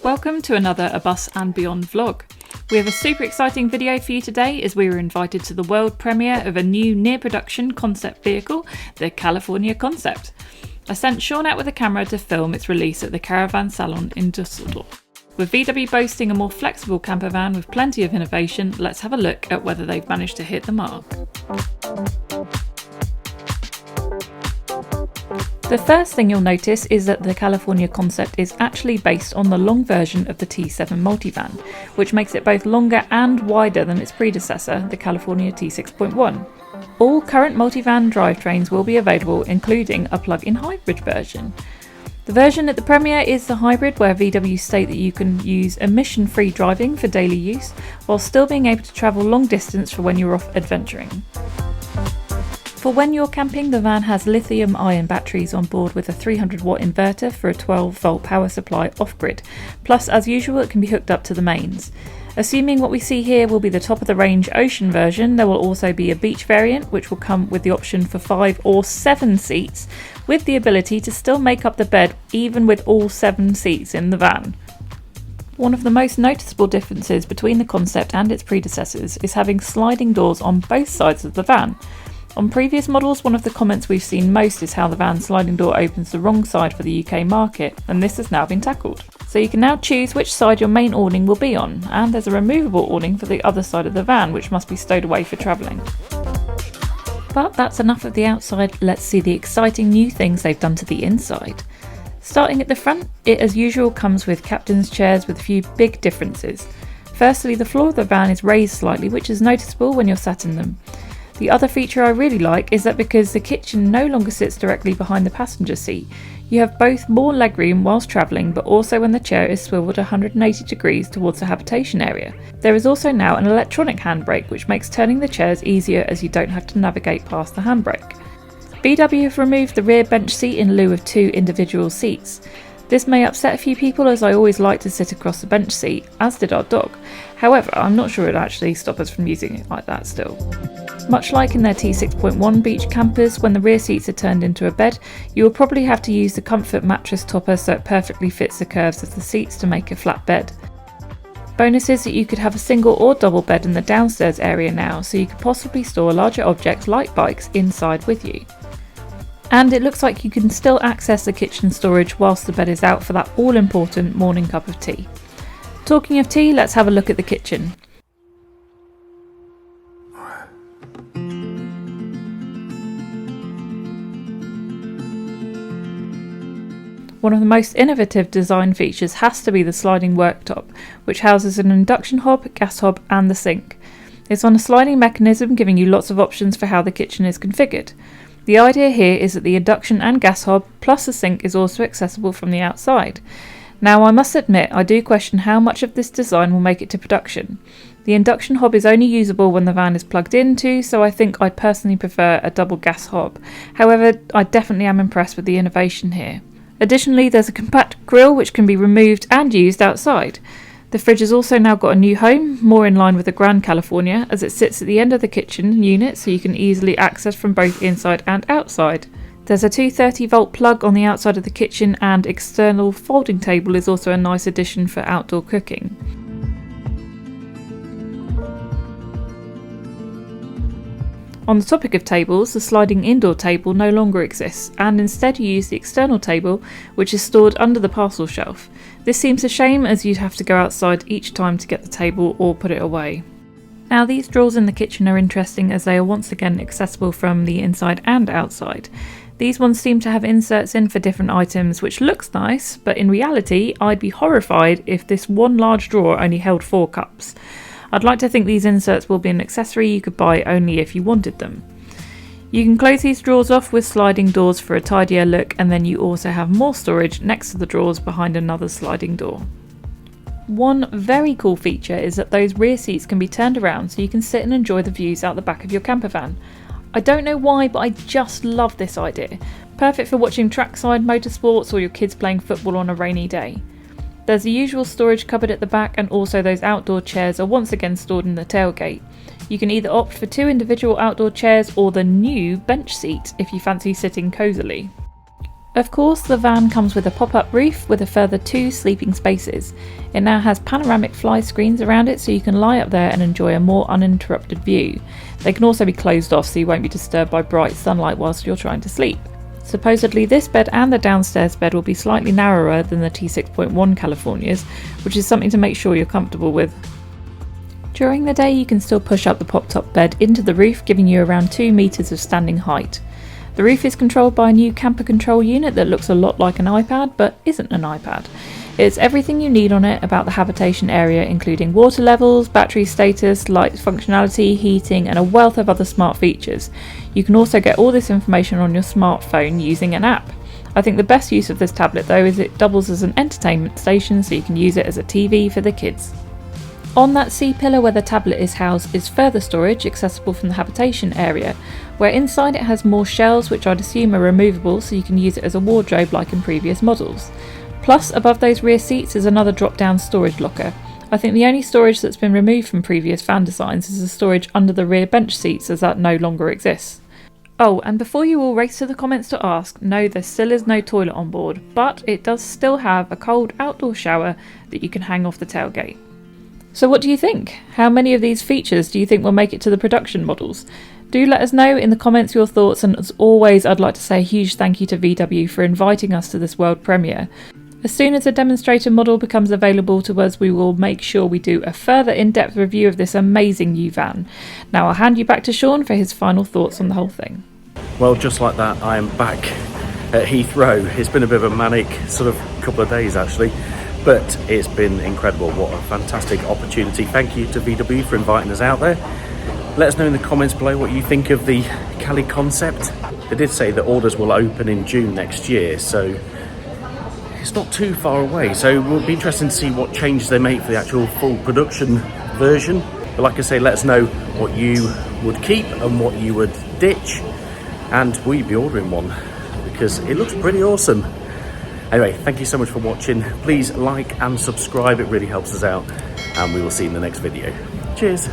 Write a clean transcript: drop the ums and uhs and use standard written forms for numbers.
Welcome to another A Bus and Beyond vlog. We have a super exciting video for you today as we were invited to the world premiere of a new near production concept vehicle, the California Concept. I sent Sean out with a camera to film its release at the Caravan Salon in Dusseldorf. With VW boasting a more flexible camper van with plenty of innovation, let's have a look at whether they've managed to hit the mark. The first thing you'll notice is that the California Concept is actually based on the long version of the T7 multivan, which makes it both longer and wider than its predecessor, the California T6.1. All current multivan drivetrains will be available, including a plug-in hybrid version. The version at the premiere is the hybrid, where VW state that you can use emission-free driving for daily use, while still being able to travel long distance for when you're off adventuring. For when you're camping, the van has lithium-ion batteries on board with a 300-watt inverter for a 12-volt power supply off-grid. Plus, as usual, it can be hooked up to the mains. Assuming what we see here will be the top-of-the-range Ocean version, there will also be a beach variant, which will come with the option for 5 or 7 seats, with the ability to still make up the bed even with all 7 seats in the van. One of the most noticeable differences between the Concept and its predecessors is having sliding doors on both sides of the van. On previous models, one of the comments we've seen most is how the van's sliding door opens the wrong side for the UK market, and this has now been tackled. So you can now choose which side your main awning will be on, and there's a removable awning for the other side of the van, which must be stowed away for travelling. But that's enough of the outside, let's see the exciting new things they've done to the inside. Starting at the front, it as usual comes with captain's chairs with a few big differences. Firstly, the floor of the van is raised slightly, which is noticeable when you're sat in them. The other feature I really like is that because the kitchen no longer sits directly behind the passenger seat, you have both more legroom whilst travelling, but also when the chair is swiveled 180 degrees towards the habitation area. There is also now an electronic handbrake, which makes turning the chairs easier as you don't have to navigate past the handbrake. VW have removed the rear bench seat in lieu of 2 individual seats. This may upset a few people, as I always like to sit across the bench seat, as did our dog. However, I'm not sure it'll actually stop us from using it like that still. Much like in their T6.1 beach campers, when the rear seats are turned into a bed, you will probably have to use the comfort mattress topper so it perfectly fits the curves of the seats to make a flat bed. Bonus is that you could have a single or double bed in the downstairs area now, so you could possibly store larger objects like bikes inside with you. And it looks like you can still access the kitchen storage whilst the bed is out for that all-important morning cup of tea. Talking of tea, let's have a look at the kitchen. One of the most innovative design features has to be the sliding worktop, which houses an induction hob, gas hob and the sink. It's on a sliding mechanism, giving you lots of options for how the kitchen is configured. The idea here is that the induction and gas hob plus the sink is also accessible from the outside. Now, I must admit, I do question how much of this design will make it to production. The induction hob is only usable when the van is plugged into, so I think I'd personally prefer a double gas hob. However, I definitely am impressed with the innovation here. Additionally, there's a compact grille which can be removed and used outside. The fridge has also now got a new home, more in line with the Grand California, as it sits at the end of the kitchen unit so you can easily access from both inside and outside. There's a 230-volt plug on the outside of the kitchen, and external folding table is also a nice addition for outdoor cooking. On the topic of tables, the sliding indoor table no longer exists, and instead you use the external table, which is stored under the parcel shelf. This seems a shame, as you'd have to go outside each time to get the table or put it away. Now, these drawers in the kitchen are interesting as they are once again accessible from the inside and outside. These ones seem to have inserts in for different items, which looks nice, but in reality I'd be horrified if this one large drawer only held 4 cups. I'd like to think these inserts will be an accessory you could buy only if you wanted them. You can close these drawers off with sliding doors for a tidier look, and then you also have more storage next to the drawers behind another sliding door. One very cool feature is that those rear seats can be turned around so you can sit and enjoy the views out the back of your camper van. I don't know why, but I just love this idea. Perfect for watching trackside motorsports or your kids playing football on a rainy day. There's the usual storage cupboard at the back, and also those outdoor chairs are once again stored in the tailgate. You can either opt for 2 individual outdoor chairs or the new bench seat if you fancy sitting cosily. Of course, the van comes with a pop-up roof with a further 2 sleeping spaces. It now has panoramic fly screens around it so you can lie up there and enjoy a more uninterrupted view. They can also be closed off so you won't be disturbed by bright sunlight whilst you're trying to sleep. Supposedly this bed and the downstairs bed will be slightly narrower than the T6.1 Californias, which is something to make sure you're comfortable with. During the day you can still push up the pop-top bed into the roof, giving you around 2 metres of standing height. The roof is controlled by a new camper control unit that looks a lot like an iPad, but isn't an iPad. It's everything you need on it about the habitation area, including water levels, battery status, light functionality, heating, and a wealth of other smart features. You can also get all this information on your smartphone using an app. I think the best use of this tablet though is it doubles as an entertainment station, so you can use it as a TV for the kids. On that C-pillar where the tablet is housed is further storage accessible from the habitation area, where inside it has more shelves which I'd assume are removable so you can use it as a wardrobe like in previous models. Plus, above those rear seats is another drop-down storage locker. I think the only storage that's been removed from previous van designs is the storage under the rear bench seats, as that no longer exists. Oh, and before you all race to the comments to ask, no, there still is no toilet on board, but it does still have a cold outdoor shower that you can hang off the tailgate. So what do you think? How many of these features do you think will make it to the production models? Do let us know in the comments your thoughts, and as always I'd like to say a huge thank you to VW for inviting us to this world premiere. As soon as a demonstrator model becomes available to us, we will make sure we do a further in-depth review of this amazing new van. Now I'll hand you back to Sean for his final thoughts on the whole thing. Well, just like that, I am back at Heathrow. It's been a bit of a manic sort of couple of days actually, but it's been incredible. What a fantastic opportunity. Thank you to VW for inviting us out there. Let us know in the comments below what you think of the Cali concept. They did say that orders will open in June next year, so it's not too far away. So it will be interesting to see what changes they make for the actual full production version. But like I say, let us know what you would keep and what you would ditch, and will you be ordering one? Because it looks pretty awesome. Anyway, thank you so much for watching. Please like and subscribe, it really helps us out, and we will see you in the next video. Cheers.